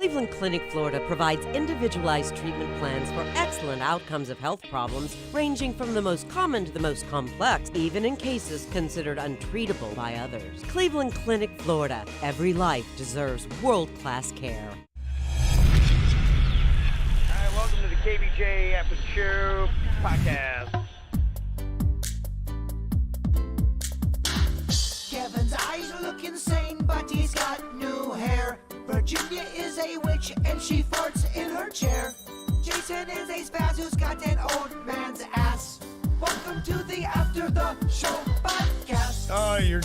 Cleveland Clinic, Florida provides individualized treatment plans for excellent outcomes of health problems ranging from the most common to the most complex, even in cases considered untreatable by others. Cleveland Clinic, Florida. Every life deserves world-class care. Hi, welcome to the KVJ After the Show podcast. Kevin's eyes look insane, but he's got new hair. Virginia is a witch and she farts in her chair. Jason is a spaz who's got an old man's ass. Welcome to the After the Show podcast. Oh, you're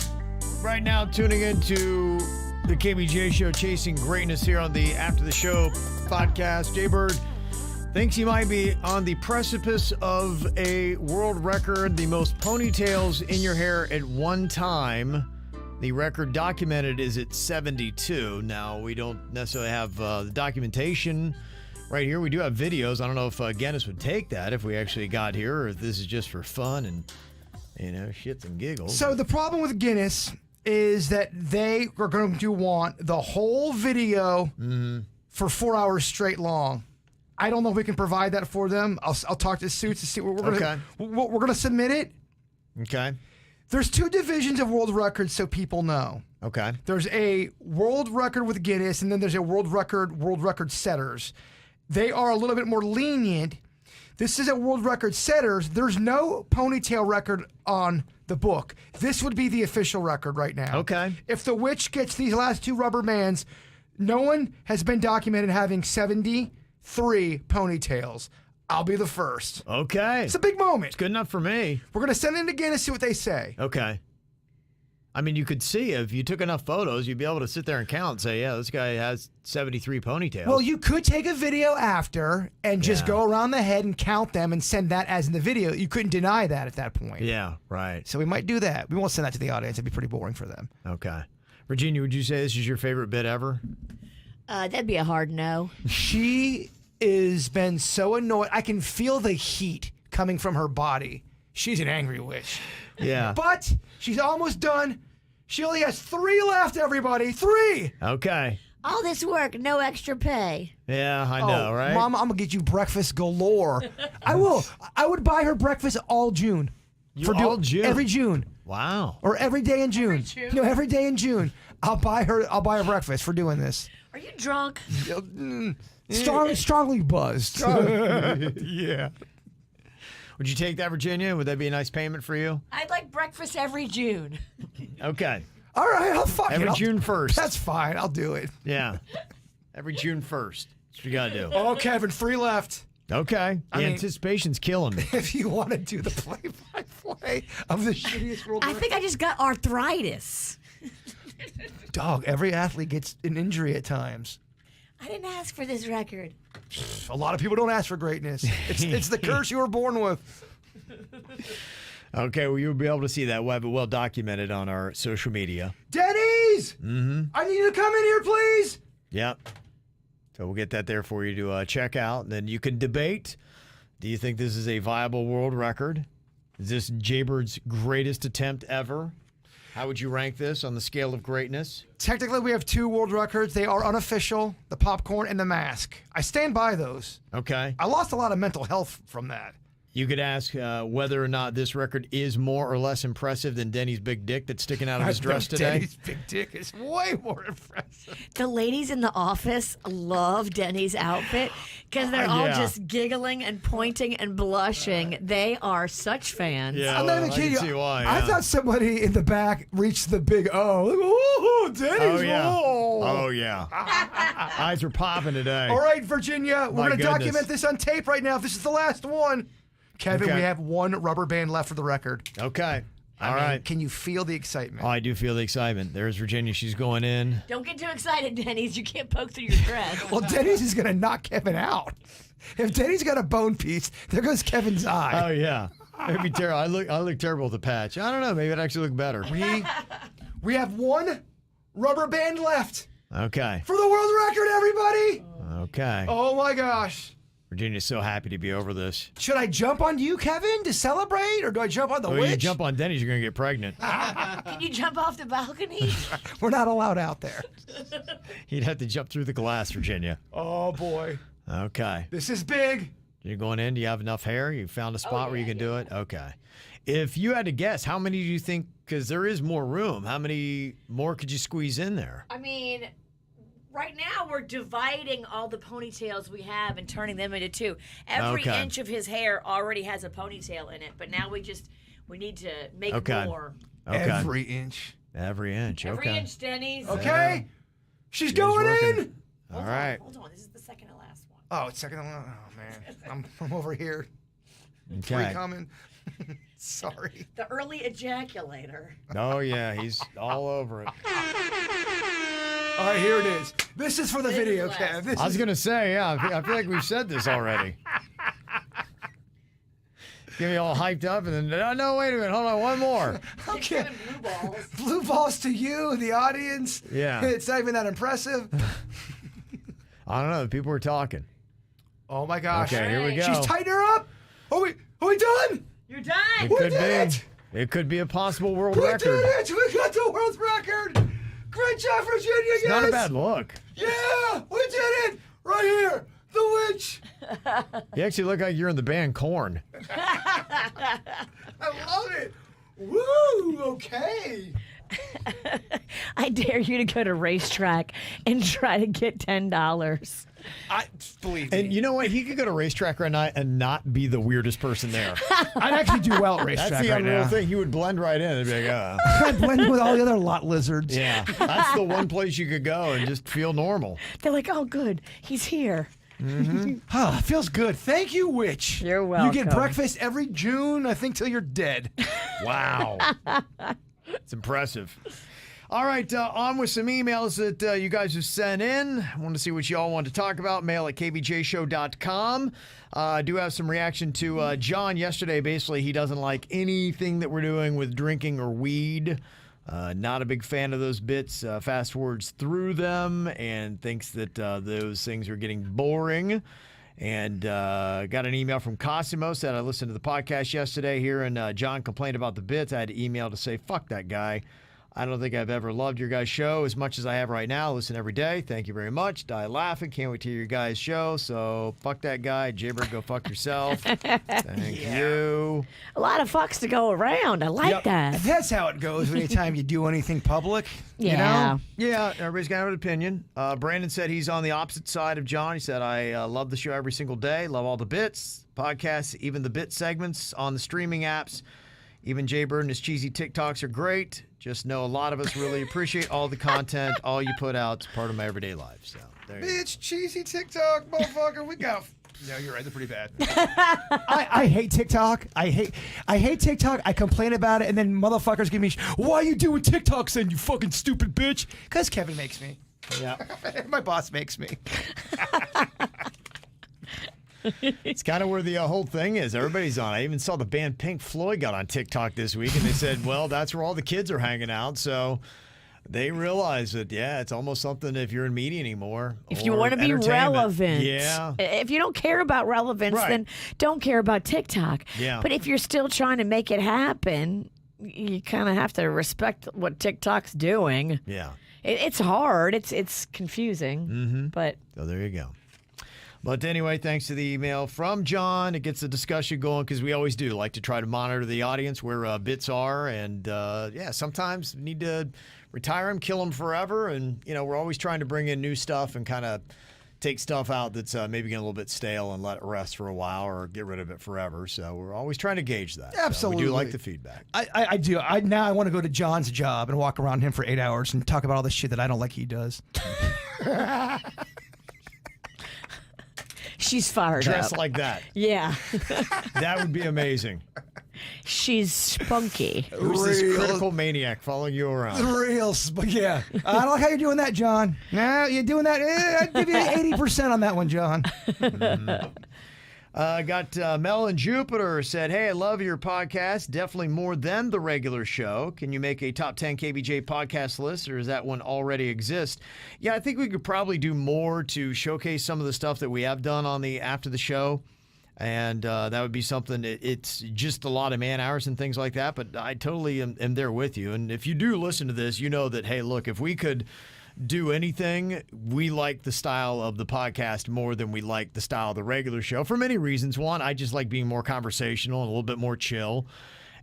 right now tuning into the KVJ show, Chasing Greatness, here on the After the Show podcast. Jaybird thinks he might be on the precipice of a world record, the most ponytails in your hair at one time. The record documented is at 72. Now, we don't necessarily have the documentation right here. We do have videos. I don't know if Guinness would take that if we actually got here, or if this is just for fun and, you know, shits and giggles. So the problem with Guinness is that they are going to want the whole video for 4 hours straight long. I don't know if we can provide that for them. I'll talk to Suits to see what we're going to. We're going to submit it. Okay. There's two divisions of world records, so people know. Okay. There's a world record with Guinness, and then there's a world record setters. They are a little bit more lenient. This is a world record setters. There's no ponytail record on the book. This would be the official record right now. Okay. If the witch gets these last two rubber bands, no one has been documented having 73 ponytails. I'll be the first. Okay. It's a big moment. It's good enough for me. We're going to send it in again and see what they say. Okay. I mean, you could see if you took enough photos, you'd be able to sit there and count and say, yeah, this guy has 73 ponytails. Well, you could take a video after and just go around the head and count them and send that as in the video. You couldn't deny that at that point. Yeah, right. So we might do that. We won't send that to the audience. It'd be pretty boring for them. Okay. Virginia, would you say this is your favorite bit ever? That'd be a hard no. She has been so annoyed. I can feel the heat coming from her body. She's an angry witch. Yeah. But she's almost done. She only has 3 left, everybody. 3! Okay. All this work, no extra pay. Yeah, I know, right? Mama, I'm going to get you breakfast galore. I will. I would buy her breakfast all June. All June? Every June. Wow. Or every day in June. No, every day in June. I'll buy her breakfast for doing this. Are you drunk? Strongly buzzed. Yeah. Would you take that, Virginia? Would that be a nice payment for you? I'd like breakfast every June. Okay. All right, I'll fuck Every it. June 1st. That's fine. I'll do it. Yeah. Every June 1st. That's what you got to do. Oh, Kevin, 3 left. Okay. The I mean, anticipation's killing me. If you want to do the play-by-play of the shittiest world I think I just got arthritis. Dog, every athlete gets an injury at times. I didn't ask for this record. A lot of people don't ask for greatness. It's the curse you were born with. Okay, well, you'll be able to see that. We'll have it well documented on our social media. Denny's! I need you to come in here, please! Yep. So we'll get that there for you to check out. And then you can debate. Do you think this is a viable world record? Is this Jaybird's greatest attempt ever? How would you rank this on the scale of greatness? Technically, we have 2 world records. They are unofficial, the popcorn and the mask. I stand by those. Okay. I lost a lot of mental health from that. You could ask whether or not this record is more or less impressive than Denny's big dick that's sticking out of his dress today. Denny's big dick is way more impressive. The ladies in the office love Denny's outfit because they're all just giggling and pointing and blushing. They are such fans. Yeah, I'm not even I kidding can you. see why. I Yeah. thought somebody in the back reached the big O. Like, oh, Denny's. Oh, yeah. Oh. Oh, yeah. Eyes are popping today. All right, Virginia, we're My going to goodness. document this on tape right now. If this is the last one. Kevin, Okay. we have 1 rubber band left for the record. Okay. All I mean, right. Can you feel the excitement? Oh, I do feel the excitement. There's Virginia. She's going in. Don't get too excited, Denny's. You can't poke through your dress. Well, Denny's is going to knock Kevin out. If Denny's got a bone piece, there goes Kevin's eye. Oh, yeah. It'd be terrible. I look terrible with the patch. I don't know. Maybe it'd actually look better. We have 1 rubber band left Okay. for the world record, everybody. Okay. Oh, my gosh. Virginia's so happy to be over this. Should I jump on you, Kevin, to celebrate, or do I jump on the Well, witch? you jump on Denny's, you're going to get pregnant. Can you jump off the balcony? We're not allowed out there. He'd have to jump through the glass, Virginia. Oh, boy. Okay. This is big. You're going in. Do you have enough hair? You found a spot where you can do it? Okay. If you had to guess, how many do you think, because there is more room, how many more could you squeeze in there? I mean, right now we're dividing all the ponytails we have and turning them into two. Every inch of his hair already has a ponytail in it, but now we need to make more. Okay. Every inch. Every inch. Every inch, Denny's. Okay. She's going in. All right. Hold on. This is the second to last one. Oh, it's second to last. Oh, man. I'm over here. Okay. Three coming. Sorry. The early ejaculator. Oh, yeah. He's all over it. All right, here it is. This is for the video cam. I was going to say, yeah, I feel like we've said this already. Get me all hyped up and then, no, wait a minute. Hold on, one more. Okay. Blue balls. Blue balls to you, the audience. Yeah. It's not even that impressive. I don't know. People were talking. Oh, my gosh. Okay, here we go. She's tightening her up. Are we done? You're done. It We could did it. be. It could be a possible world We record. did it. We got the world record. Great job, Virginia. Yes. Not a bad look. Yeah, we did it. Right here. The witch. You actually look like you're in the band Korn. I love it. Woo. Okay. I dare you to go to racetrack and try to get $10. I believe me. And you know what? He could go to racetrack right now and not be the weirdest person there. I'd actually do well at racetrack That's the right unreal now. thing. He would blend right in and be like, I'd blend in with all the other lot lizards. yeah. That's the one place you could go and just feel normal. They're like, oh, good. He's here. Feels good. Thank you, witch. You're You get welcome. breakfast every June, I think, till you're dead. Wow. It's impressive. All right, on with some emails that you guys have sent in. I want to see what you all want to talk about. Mail at kvjshow.com. I do have some reaction to John yesterday. Basically, he doesn't like anything that we're doing with drinking or weed. Not a big fan of those bits. Fast forwards through them and thinks that those things are getting boring. And got an email from Cosimo, said I listened to the podcast yesterday here, and John complained about the bits. I had to email to say, fuck that guy. I don't think I've ever loved your guys' show as much as I have right now. Listen every day. Thank you very much. Die laughing. Can't wait to hear your guys' show. So fuck that guy. Jaybird, go fuck yourself. Thank you. A lot of fucks to go around. I like that. That's how it goes anytime you do anything public. Yeah. You know? Yeah, everybody's got an opinion. Brandon said he's on the opposite side of John. He said, I love the show every single day. Love all the bits, podcasts, even the bit segments on the streaming apps. Even Jaybird and his cheesy TikToks are great. Just know a lot of us really appreciate all the content, all you put out. It's part of my everyday life. So there you go. Bitch, cheesy TikTok, motherfucker. We got. No, you're right. They're pretty bad. I hate TikTok. I hate TikTok. I complain about it, and then motherfuckers give me, why are you doing TikToks then, you fucking stupid bitch? Because Kevin makes me. Yeah. My boss makes me. It's kind of where the whole thing is. Everybody's on. I even saw the band Pink Floyd got on TikTok this week, and they said, well, that's where all the kids are hanging out. So they realize that, yeah, it's almost something if you're in media anymore. If you want to be relevant. Yeah. If you don't care about relevance, Right. then don't care about TikTok. Yeah. But if you're still trying to make it happen, you kind of have to respect what TikTok's doing. Yeah. It's hard. It's confusing. Mm-hmm. But So there you go. But anyway, thanks to the email from John. It gets the discussion going because we always do like to try to monitor the audience where bits are. And, yeah, sometimes we need to retire them, kill them forever. And, you know, we're always trying to bring in new stuff and kind of take stuff out that's maybe getting a little bit stale and let it rest for a while or get rid of it forever. So we're always trying to gauge that. So Absolutely. we do like the feedback. I do. Now I want to go to John's job and walk around him for 8 hours and talk about all the shit that I don't like he does. she's fired Dressed up. like that. Yeah. That would be amazing. She's spunky. Who's this Real. critical maniac following you around? Real, but yeah. I don't like how you're doing that, John. Nah, you're doing that. I'd give you 80% on that one, John. Got Mel and Jupiter said, hey, I love your podcast. Definitely more than the regular show. Can you make a top 10 KVJ podcast list, or does that one already exist? Yeah, I think we could probably do more to showcase some of the stuff that we have done on the after the show. And that would be something, it's just a lot of man hours and things like that. But I totally am there with you. And if you do listen to this, you know that, hey, look, if we could do anything, we like the style of the podcast more than we like the style of the regular show for many reasons. One, I just like being more conversational and a little bit more chill.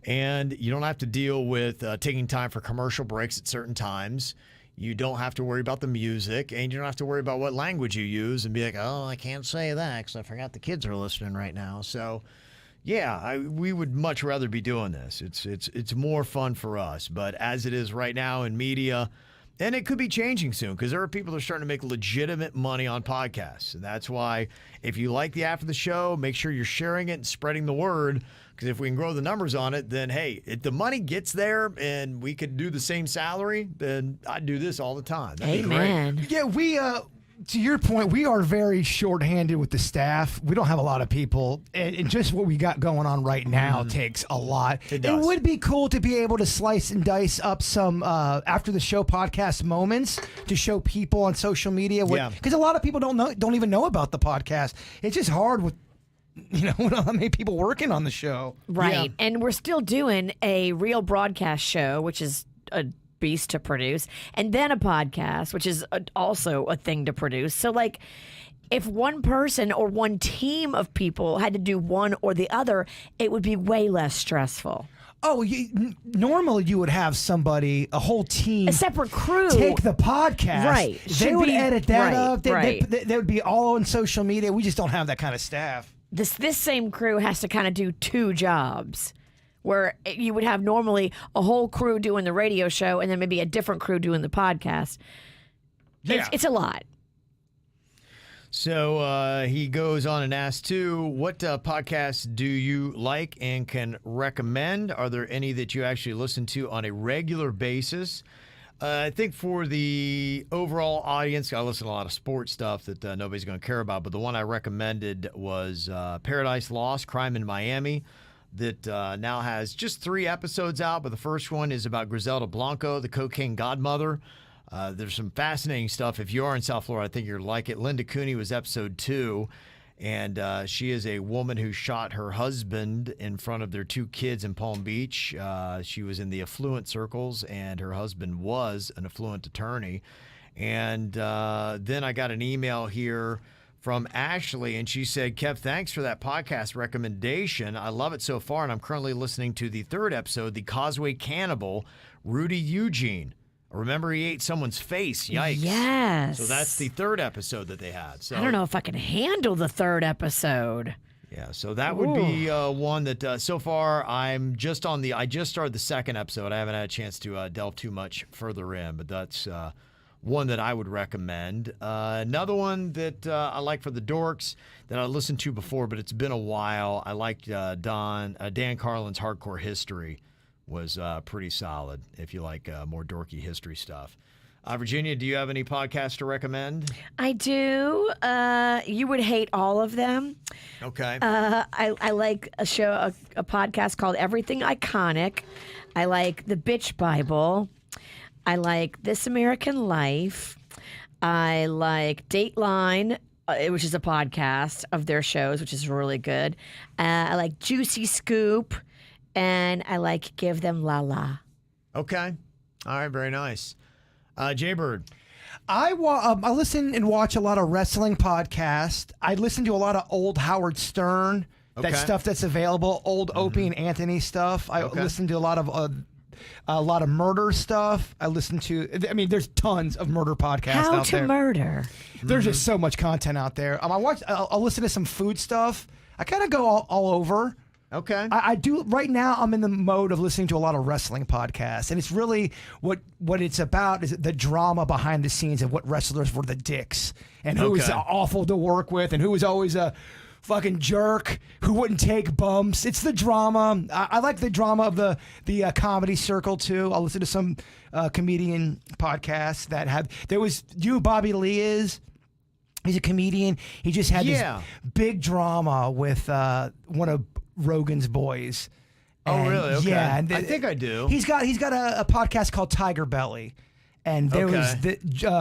And you don't have to deal with taking time for commercial breaks at certain times. You don't have to worry about the music, and you don't have to worry about what language you use and be like, oh, I can't say that because I forgot the kids are listening right now. So, yeah, we would much rather be doing this. It's more fun for us. But as it is right now in media, and it could be changing soon because there are people that are starting to make legitimate money on podcasts. And that's why if you like the After the Show, make sure you're sharing it and spreading the word. Because if we can grow the numbers on it, then, hey, if the money gets there and we could do the same salary, then I'd do this all the time. That'd be great. Yeah, we, to your point, we are very short-handed with the staff. We don't have a lot of people. And just what we got going on right now takes a lot. It does. It would be cool to be able to slice and dice up some after-the-show podcast moments to show people on social media. Because a lot of people don't even know about the podcast. It's just hard with how many people working on the show. Right. Yeah. And we're still doing a real broadcast show, which is a beast to produce, and then a podcast, which is also a thing to produce. So, like, if one person or one team of people had to do one or the other, it would be way less stressful. Oh, normally you would have somebody, a whole team, a separate crew, take the podcast. Right. They would edit that up. They would be all on social media. We just don't have that kind of staff. This same crew has to kind of do two jobs, where you would have normally a whole crew doing the radio show and then maybe a different crew doing the podcast. Yeah. It's a lot. So he goes on and asks, too, what podcasts do you like and can recommend? Are there any that you actually listen to on a regular basis? I think for the overall audience, I listen to a lot of sports stuff that nobody's going to care about, but the one I recommended was Paradise Lost, Crime in Miami, that now has just 3 episodes out, but the first one is about Griselda Blanco, the cocaine godmother. There's some fascinating stuff. If you are in South Florida, I think you'll like it. Linda Cooney was episode 2. And she is a woman who shot her husband in front of their 2 kids in Palm Beach. She was in the affluent circles, and her husband was an affluent attorney. And then I got an email here from Ashley, and she said, Kev, thanks for that podcast recommendation. I love it so far, and I'm currently listening to the 3rd episode, The Causeway Cannibal, Rudy Eugene. Remember, he ate someone's face. Yikes. Yes. So that's the 3rd episode that they had. So I don't know if I can handle the 3rd episode. Yeah, so that would be one that so far I just started the 2nd episode. I haven't had a chance to delve too much further in, but that's one that I would recommend. Another one that I like for the dorks that I listened to before, but it's been a while. I like Dan Carlin's Hardcore History. Was pretty solid if you like more dorky history stuff. Virginia, do you have any podcasts to recommend? I do. You would hate all of them. Okay. I like a podcast called Everything Iconic. I like The Bitch Bible. I like This American Life. I like Dateline, which is a podcast of their shows, which is really good. I like Juicy Scoop. And I like Give Them La La. Okay. All right. Very nice. Jaybird. I listen and watch a lot of wrestling podcasts. I listen to a lot of old Howard Stern, that stuff that's available, old Opie and Anthony stuff. I listen to a lot of murder stuff. There's tons of murder podcasts out there. How to murder. There's just so much content out there. I'll listen to some food stuff. I kind of go all over. Okay. I do right now. I'm in the mode of listening to a lot of wrestling podcasts, and it's really what it's about is the drama behind the scenes of what wrestlers were the dicks and who was awful to work with and who was always a fucking jerk who wouldn't take bumps. It's the drama. I like the drama of the comedy circle too. I'll listen to some comedian podcasts that have. There was Bobby Lee is. He's a comedian. He just had this big drama with one of Rogan's boys. Oh, really? Okay. Yeah, I think I do. He's got a podcast called Tiger Belly, and there was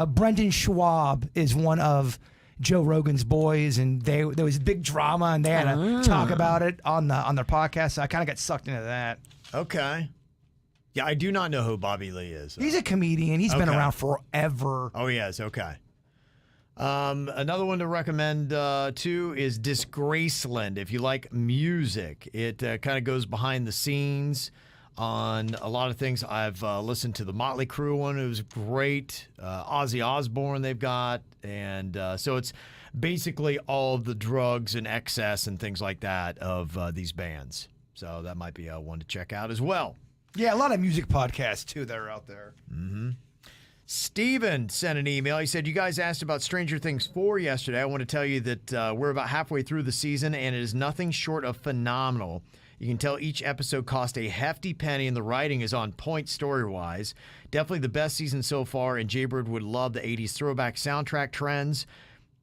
Brendan Schwab is one of Joe Rogan's boys, and there was big drama, and they had to talk about it on their podcast. So I kind of got sucked into that. Okay. Yeah, I do not know who Bobby Lee is. He's a comedian. He's been around forever. Oh, yes. Okay. Another one to recommend, too, is Disgraceland. If you like music, it kind of goes behind the scenes on a lot of things. I've listened to the Motley Crue one. It was great. Ozzy Osbourne they've got. And so it's basically all the drugs and excess and things like that of these bands. So that might be one to check out as well. Yeah, a lot of music podcasts, too, that are out there. Mm-hmm. Steven sent an email. He said, you guys asked about Stranger Things 4 yesterday. I want to tell you that we're about halfway through the season, and it is nothing short of phenomenal. You can tell each episode cost a hefty penny, and the writing is on point story-wise. Definitely the best season so far, and Jaybird would love the 80s throwback soundtrack trends.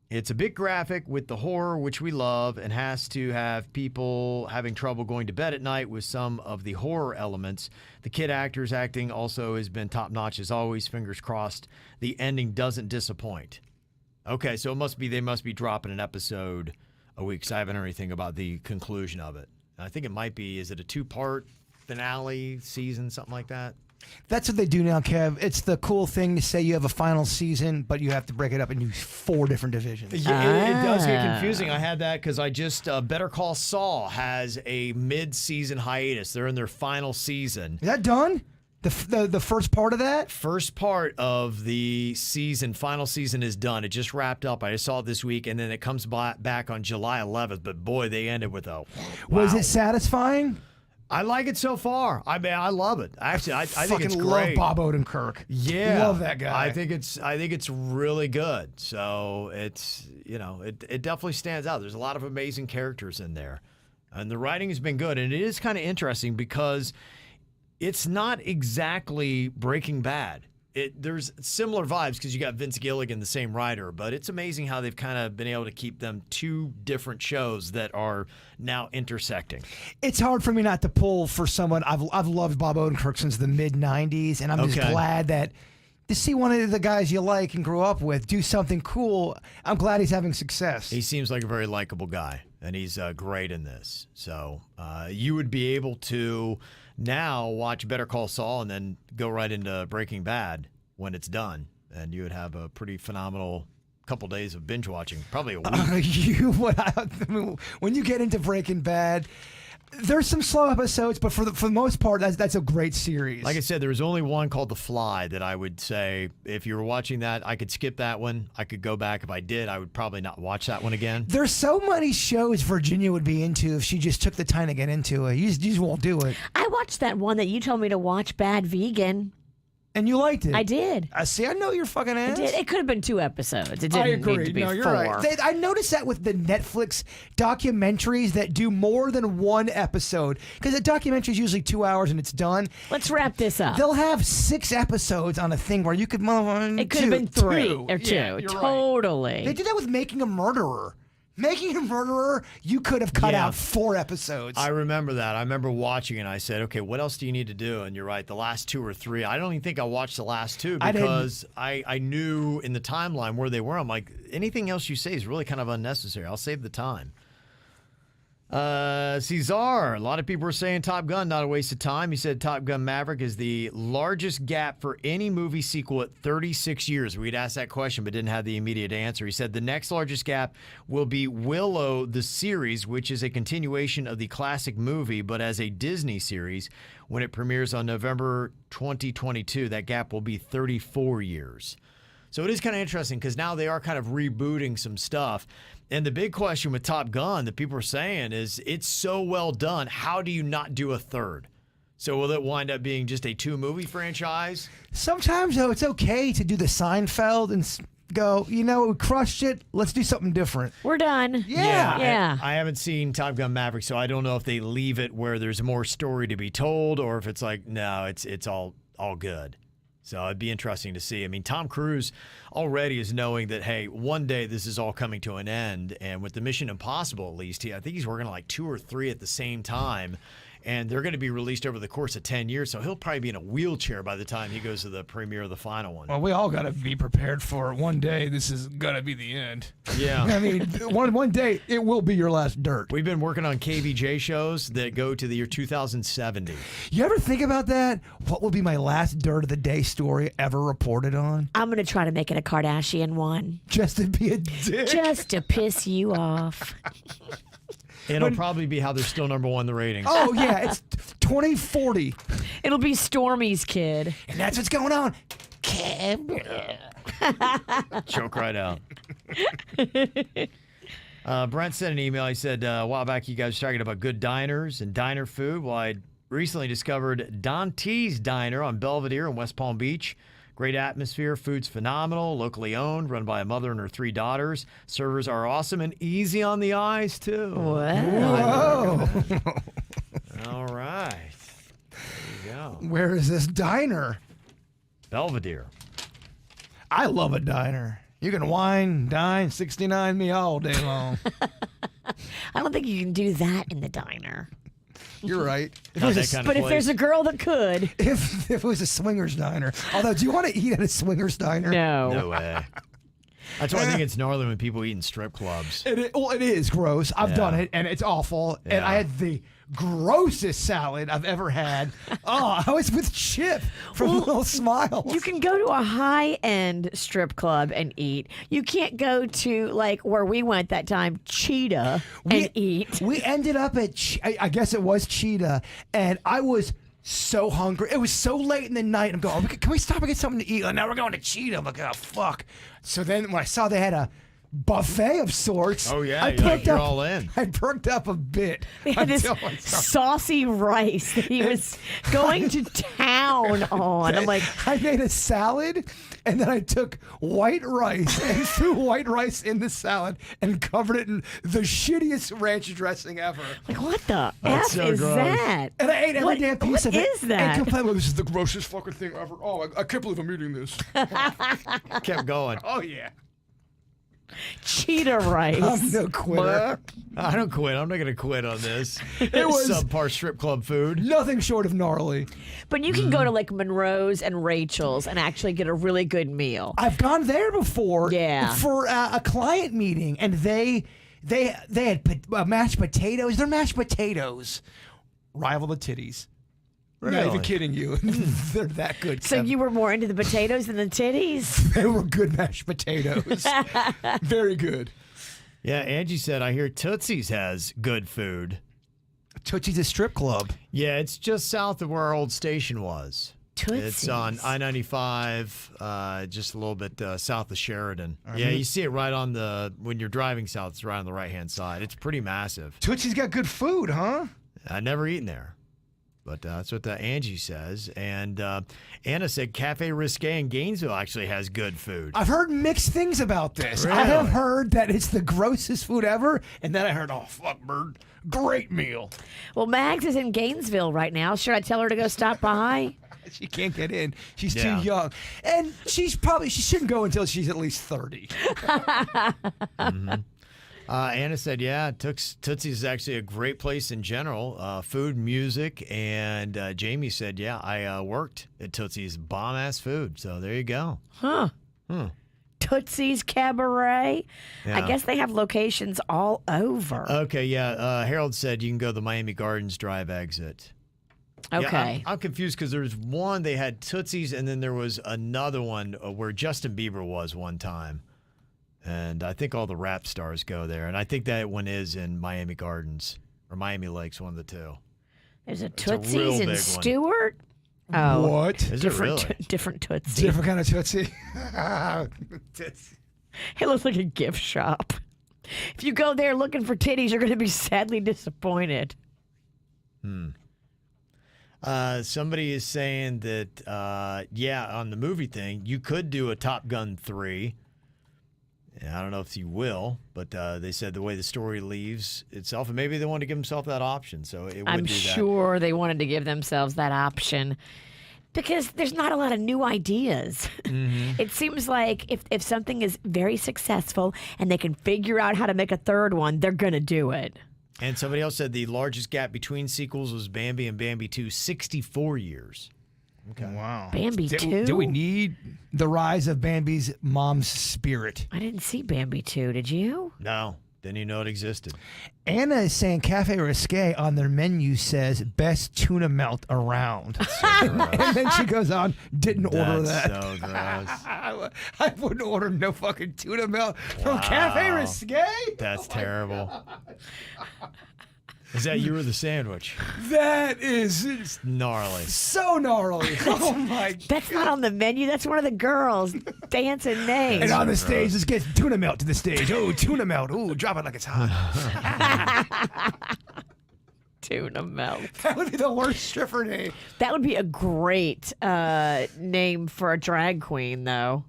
It's a bit graphic with the horror, which we love, and has to have people having trouble going to bed at night with some of the horror elements. The kid actors acting also has been top-notch as always. Fingers crossed the ending doesn't disappoint. Okay, so they must be dropping an episode a week, because I haven't heard anything about the conclusion of it. I think it might be, is it a 2-part finale season, something like that? That's what they do now, Kev. It's the cool thing to say you have a final season, but you have to break it up into 4 different divisions. Yeah, it does get confusing. I had that because I just Better Call Saul has a mid-season hiatus. They're in their final season. Is that done? The first part of that? First part of the season, final season is done. It just wrapped up. I just saw it this week, and then it comes back on July 11th. But boy, they ended with a wow. Was it satisfying? I like it so far. I mean, I love it. Actually, I think it's great. Love Bob Odenkirk. Yeah, love that guy. I think it's really good. So it's it definitely stands out. There's a lot of amazing characters in there, and the writing has been good. And it is kind of interesting because it's not exactly Breaking Bad. There's similar vibes because you got Vince Gilligan, the same writer, but it's amazing how they've kind of been able to keep them 2 different shows that are now intersecting. It's hard for me not to pull for someone. I've loved Bob Odenkirk since the mid-'90s, and I'm just glad that to see one of the guys you like and grew up with do something cool. I'm glad he's having success. He seems like a very likable guy, and he's great in this. So you would be able to now watch Better Call Saul and then go right into Breaking Bad when it's done, and you would have a pretty phenomenal couple days of binge watching, probably a week. When you get into Breaking Bad, there's some slow episodes, but for the most part, that's a great series. Like I said, there was only one called The Fly that I would say, if you were watching that, I could skip that one. I could go back. If I did, I would probably not watch that one again. There's so many shows Virginia would be into if she just took the time to get into it. You just won't do it. I watched that one that you told me to watch, Bad Vegan. And you liked it. I did. See, I know your fucking ass. I did. It could have been 2 episodes. It didn't I agree. need to be 4. You're right. I noticed that with the Netflix documentaries that do more than 1 episode. Because the documentary is usually 2 hours and it's done. Let's wrap this up. They'll have 6 episodes on a thing where you could... It could have been 3 or 2. Yeah, totally. Right. They did that with Making a Murderer. Making a Murderer, you could have cut out 4 episodes. I remember that. I remember watching it, and I said, okay, what else do you need to do? And you're right, the last 2 or 3. I don't even think I watched the last 2 because I knew in the timeline where they were. I'm like, anything else you say is really kind of unnecessary. I'll save the time. Cesar, a lot of people were saying Top Gun, not a waste of time. He said Top Gun Maverick is the largest gap for any movie sequel at 36 years. We'd asked that question but didn't have the immediate answer. He said the next largest gap will be Willow, the series, which is a continuation of the classic movie, but as a Disney series. When it premieres on November 2022, that gap will be 34 years. So it is kind of interesting because now they are kind of rebooting some stuff. And the big question with Top Gun that people are saying is it's so well done. How do you not do a 3rd? So will it wind up being just a 2-movie franchise? Sometimes, though, it's okay to do the Seinfeld and go, we crushed it. Let's do something different. We're done. Yeah. I haven't seen Top Gun Maverick, so I don't know if they leave it where there's more story to be told or if it's like, no, it's all good. So it'd be interesting to see. I mean, Tom Cruise already is knowing that, hey, one day this is all coming to an end. And with the Mission Impossible, at least, I think he's working on like 2 or 3 at the same time. and they're going to be released over the course of 10 years. So he'll probably be in a wheelchair by the time he goes to the premiere of the final one. Well, we all got to be prepared for it. One day this is going to be the end. Yeah. I mean, one day it will be your last dirt. We've been working on KVJ shows that go to the year 2070. You ever think about that? What will be my last dirt of the day story ever reported on? I'm going to try to make it a Kardashian one. Just to be a dick? Just to piss you off. It'll probably be how they're still number one in the ratings. Oh, yeah. It's 2040. It'll be Stormy's kid. And that's what's going on. Choke right out. Brent sent an email. He said, a while back you guys were talking about good diners and diner food. Well, I recently discovered Don T's Diner on Belvedere in West Palm Beach. Great atmosphere, food's phenomenal, locally owned, run by a mother and her 3 daughters. Servers are awesome and easy on the eyes, too. Wow. All right. There you go. Where is this diner? Belvedere. I love a diner. You can wine, dine, 69 me all day long. I don't think you can do that in the diner. You're right. Not that kind of If there's a girl that could. If it was a swingers diner. Although, do you want to eat at a swingers diner? No way. That's why I think it's gnarly when people eat in strip clubs. It is gross. I've done it, and it's awful. Yeah. And I had the grossest salad I've ever had. Oh, I was with Chip from Little Smiles. You can go to a high-end strip club and eat. You can't go to, like, where we went that time, Cheetah, and eat. We ended up at, I guess it was Cheetah, and I was so hungry. It was so late in the night. I'm going, can we stop and get something to eat? Like, now we're going to Cheetah. I'm like, oh, fuck. So then when I saw they had a buffet of sorts. Oh, yeah. You're all in. I perked up a bit. They had this saucy rice that he was going to town on. I'm like, I made a salad, and then I took white rice and threw white rice in the salad and covered it in the shittiest ranch dressing ever. like, what the That's F so is gross. that? And I ate every damn piece of it. What is that? And complained, well, this is the grossest fucking thing ever. Oh, I can't believe I'm eating this. Kept going. Oh, yeah. Cheetah rice. I'm no quitter. I don't quit. I'm not going to quit on this. It was subpar strip club food. nothing short of gnarly. But you can go to like Monroe's and Rachel's and actually get a really good meal. I've gone there before. Yeah. For a client meeting, and they had mashed potatoes. They're mashed potatoes. Rival the titties. Not Really? even kidding you. They're that good. So Kevin. you were more into the potatoes than the titties? They were good mashed potatoes. Very good. Yeah, Angie said, I hear Tootsie's has good food. Tootsie's a strip club. Yeah, it's just south of where our old station was. Tootsie's. It's on I-95, just a little bit south of Sheridan. Yeah, you see it right on when you're driving south, it's right on the right-hand side. It's pretty massive. Tootsie's got good food, huh? I've never eaten there. But that's what Angie says. And Anna said Cafe Risque in Gainesville actually has good food. I've heard mixed things about this. Really? I have heard that it's the grossest food ever, and then I heard, oh, fuck, bird, great meal. Well, Mags is in Gainesville right now. Should I tell her to go stop by? She can't get in. She's Yeah. too young. And she shouldn't go until she's at least 30. Anna said, yeah, Tootsie's is actually a great place in general. Food, music, and Jamie said, yeah, I worked at Tootsie's, bomb-ass food. So there you go. Huh. Tootsie's Cabaret. Yeah. I guess they have locations all over. Okay, yeah. Harold said you can go to the Miami Gardens drive exit. Okay. Yeah, I'm confused because there's one, they had Tootsie's, and then there was another one where Justin Bieber was one time. And I think all the rap stars go there. And I think that one is in Miami Gardens or Miami Lakes, one of the two. There's a It's a real Tootsie's in big one. Stewart. Oh, What? Is it different, really? different Tootsie. Different kind of Tootsie. Tootsie. It looks like a gift shop. If you go there looking for titties, you're going to be sadly disappointed. Somebody is saying that, yeah, on the movie thing, you could do a Top Gun 3. I don't know if you will, but they said the way the story leaves itself, and maybe they want to give themselves that option. So it would I'm do that. sure they wanted to give themselves that option because there's not a lot of new ideas. It seems like if something is very successful and they can figure out how to make a third one, they're going to do it. And somebody else said the largest gap between sequels was Bambi and Bambi 2, 64 years. Okay. Wow. Bambi 2? Do we need the rise of Bambi's mom's spirit? I didn't see Bambi 2. Did you? No. Didn't even know it existed. Anna is saying Cafe Risque on their menu says best tuna melt around. And then she goes on, didn't order that. That's so gross. I wouldn't order no fucking tuna melt from Cafe Risque. That's terrible. Is that you or the sandwich? That is Gnarly. so gnarly. Oh my God. That's not on the menu. That's one of the girls dancing names. And on the stage, let's get tuna melt to the stage. Oh, tuna melt. Oh, drop it like it's hot. Tuna melt. That would be the worst stripper name. That would be a great name for a drag queen, though.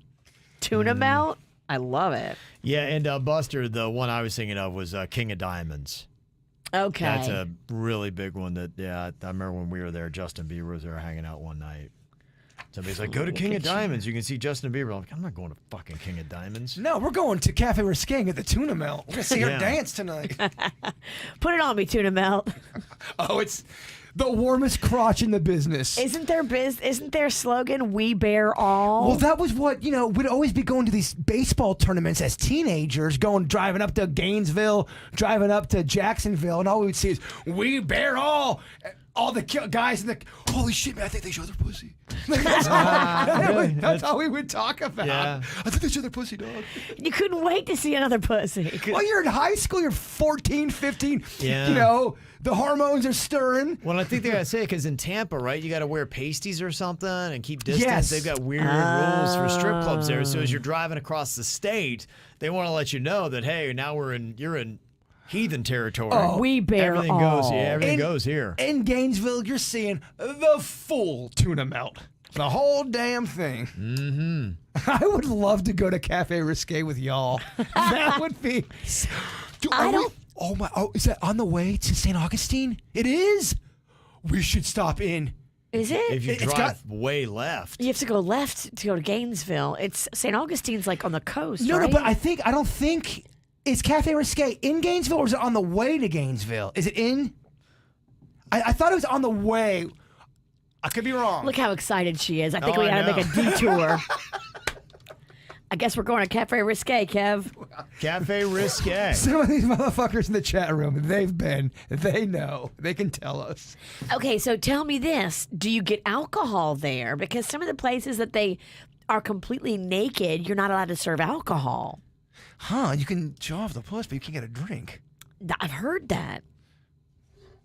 Tuna melt? I love it. Yeah, and Buster, the one I was thinking of was King of Diamonds. Okay. That's a really big one that, I remember when we were there, Justin Bieber was there hanging out one night. Somebody's like, go to King of Diamonds. You can see Justin Bieber. I'm like, I'm not going to fucking King of Diamonds. No, we're going to Cafe Risque and get the tuna melt. We're going to see her dance tonight. Put it on me, tuna melt. Oh, it's the warmest crotch in the business. Isn't their slogan, we bear all? Well, that was what, we'd always be going to these baseball tournaments as teenagers, driving up to Gainesville, driving up to Jacksonville, and all we would see is, we bear all. All the guys in the, holy shit, man, I think they show their pussy. That's all we would talk about. Yeah. I think they show their pussy, dog. You couldn't wait to see another pussy. Well, you're in high school, you're 14, 15, Yeah. The hormones are stirring. Well, I think they got to say it because in Tampa, right, you got to wear pasties or something and keep distance. Yes. They've got weird rules for strip clubs there. So as you're driving across the state, they want to let you know that, hey, now you're in heathen territory. Oh, we bear everything all. goes. Yeah, everything goes here. In Gainesville, you're seeing the full tuna melt. The whole damn thing. Mm-hmm. I would love to go to Cafe Risque with y'all. That would be... is that on the way to St. Augustine? It is. We should stop in. Is it? If you drive way left. You have to go left to go to Gainesville. It's St. Augustine's like on the coast, No, right? but I don't think... Is Cafe Risque in Gainesville or is it on the way to Gainesville? Is it in? I thought it was on the way. I could be wrong. Look how excited she is. I think Oh, we I got to make a know. detour. I guess we're going to Cafe Risque, Kev. Cafe Risque. Some of these motherfuckers in the chat room, they know. They can tell us. Okay, so tell me this. Do you get alcohol there? Because some of the places that they are completely naked, you're not allowed to serve alcohol. Huh, you can show off the puss, but you can't get a drink. I've heard that.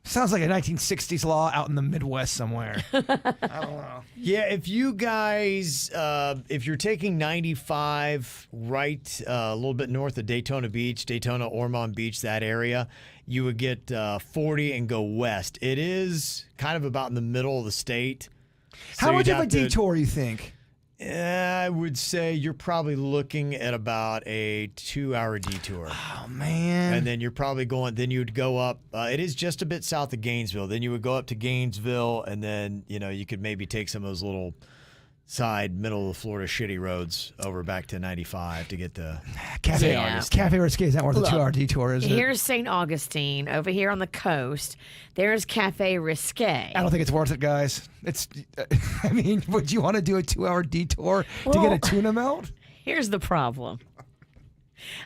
Sounds like a 1960s law out in the Midwest somewhere. I don't know. Yeah, if you guys, if you're taking 95 right a little bit north of Daytona Beach, Daytona, Ormond Beach, that area, you would get 40 and go west. It is kind of about in the middle of the state. How much of a detour you think? I would say you're probably looking at about a 2-hour detour. Oh, man. And then you're probably then you'd go up. It is just a bit south of Gainesville. Then you would go up to Gainesville, and then, you could maybe take some of those little side, middle of the Florida shitty roads over back to 95 to get to Cafe Yeah. Augustine. Cafe Risque is not worth a 2-hour detour, is it? Here's St. Augustine. Over here on the coast, there's Cafe Risque. I don't think it's worth it, guys. I mean, would you want to do a 2-hour detour to get Well- a tuna melt? Here's the problem.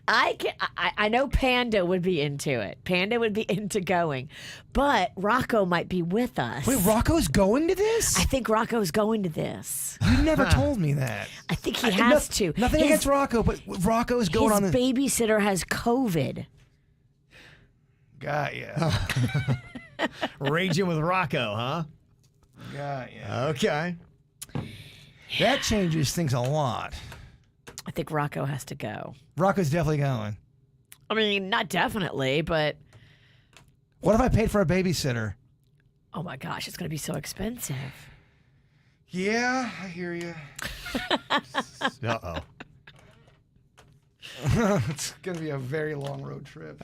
I know Panda would be into it. Panda would be into going. But Rocco might be with us. Wait, Rocco's going to this? I think Rocco's going to this. You never told me that. I think he has to. Nothing against Rocco, but Rocco's going on His this. babysitter has COVID. Got ya. raging with Rocco, huh? Got ya. Okay. That changes things a lot. I think Rocco has to go. Rocco's definitely going. I mean, not definitely, but What if I paid for a babysitter? oh my gosh, it's going to be so expensive. Yeah, I hear you. Uh-oh. It's going to be a very long road trip.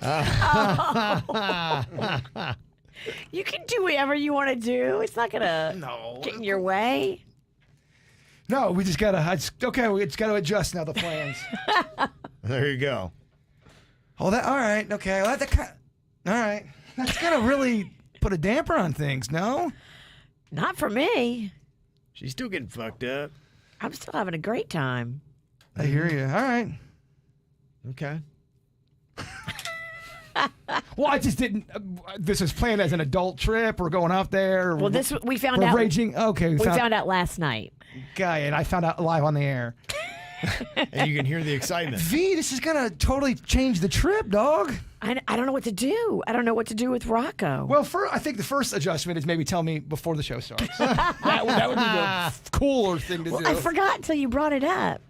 You can do whatever you want to do. It's not going to No. get in your way. No, we just got to... we just got to adjust now the plans. There you go. Oh, all right. Okay. Well, all right. That's gotta really put a damper on things, no? Not for me. She's still getting fucked up. I'm still having a great time. I hear you. All right. Okay. Well, I just didn't. This is planned as an adult trip. We're going out there. Well, we found we're out. Raging. Okay, We found out last night. Guy, and I found out live on the air. And you can hear the excitement. V, this is gonna totally change the trip, dog. I don't know what to do. I don't know what to do with Rocco. Well, I think the first adjustment is maybe tell me before the show starts. that would be the cooler thing to do. I forgot until you brought it up.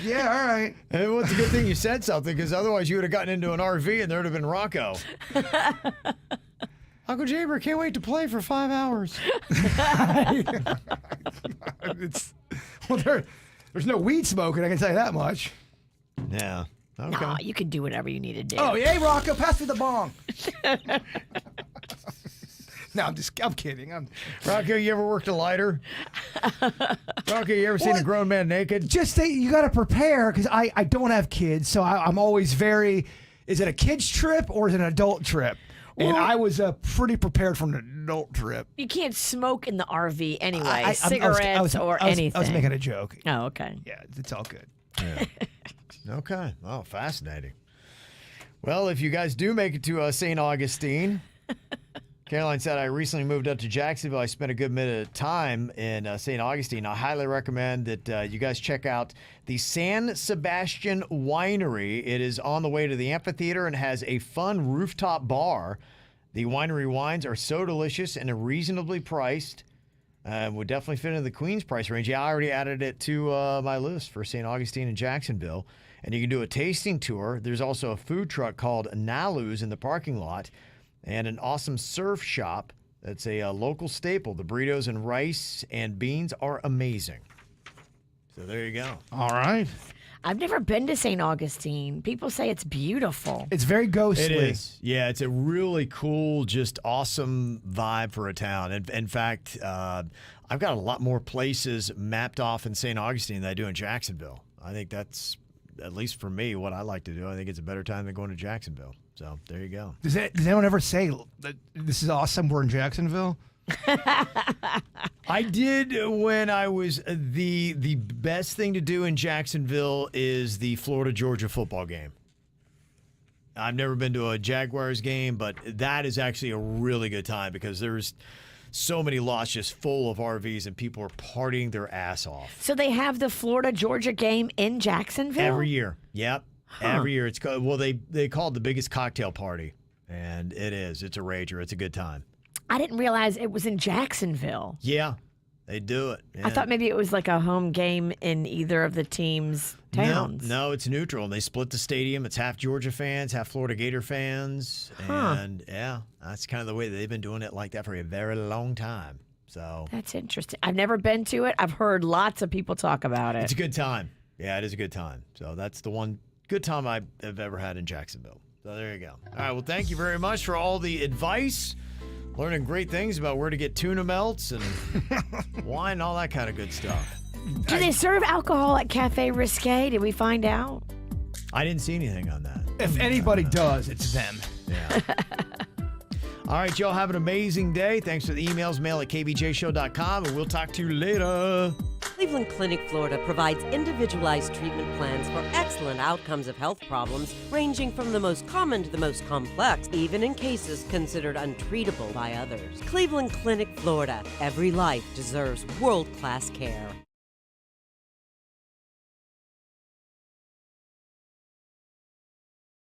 Yeah, all right. And well, it's a good thing you said something, because otherwise you would have gotten into an RV and there would have been Rocco. Uncle Jaber can't wait to play for 5 hours. There's no weed smoking, I can tell you that much. Yeah. Okay. No, you can do whatever you need to do. Oh, yeah, Rocco, pass me the bong. No, I'm kidding. Rocco, you ever worked a lighter? Rocco, you ever seen a grown man naked? Just say you got to prepare, because I don't have kids, so I'm always is it a kid's trip or is it an adult trip? And I was pretty prepared for an adult trip. You can't smoke in the RV anyway, I cigarettes or anything. I was making a joke. Oh, okay. Yeah, it's all good. Yeah. Okay. Oh, fascinating. Well, if you guys do make it to St. Augustine, Caroline said, I recently moved up to Jacksonville. I spent a good bit of time in St. Augustine. I highly recommend that you guys check out the Sebastian Winery. It is on the way to the amphitheater and has a fun rooftop bar. The winery wines are so delicious and reasonably priced. Would definitely fit into the Queen's price range. Yeah, I already added it to my list for St. Augustine and Jacksonville. And you can do a tasting tour. There's also a food truck called Nalu's in the parking lot, and an awesome surf shop that's a local staple. The burritos and rice and beans are amazing. So there you go. All right. I've never been to St. Augustine. People say it's beautiful. It's very ghostly. It is. Yeah, it's a really cool, just awesome vibe for a town. In fact, I've got a lot more places mapped off in St. Augustine than I do in Jacksonville. I think that's, at least for me, what I like to do. I think it's a better time than going to Jacksonville. So there you go. Does anyone ever say that this is awesome, we're in Jacksonville? I did when I was the best thing to do in Jacksonville is the Florida-Georgia football game. I've never been to a Jaguars game, but that is actually a really good time because there's so many lots just full of RVs and people are partying their ass off. So they have the Florida-Georgia game in Jacksonville? Every year. Yep. Huh. Every year. It's called, well, they call it the biggest cocktail party, and it is. It's a rager. It's a good time. I didn't realize it was in Jacksonville. Yeah, they do it. Yeah. I thought maybe it was like a home game in either of the team's towns. No, it's neutral. And they split the stadium. It's half Georgia fans, half Florida Gator fans. And yeah, that's kind of the way they've been doing it like that for a very long time. So that's interesting. I've never been to it. I've heard lots of people talk about it. It's a good time. Yeah, it is a good time. So that's the one good time I have ever had in Jacksonville. So there you go. All right, well, thank you very much for all the advice. Learning great things about where to get tuna melts and wine and all that kind of good stuff. Do they serve alcohol at Cafe Risque? Did we find out? I didn't see anything on that. If anybody does, it's them. Yeah. All right, y'all have an amazing day. Thanks for the emails, mail at kvjshow.com, and we'll talk to you later. Cleveland Clinic, Florida provides individualized treatment plans for excellent outcomes of health problems, ranging from the most common to the most complex, even in cases considered untreatable by others. Cleveland Clinic, Florida. Every life deserves world-class care.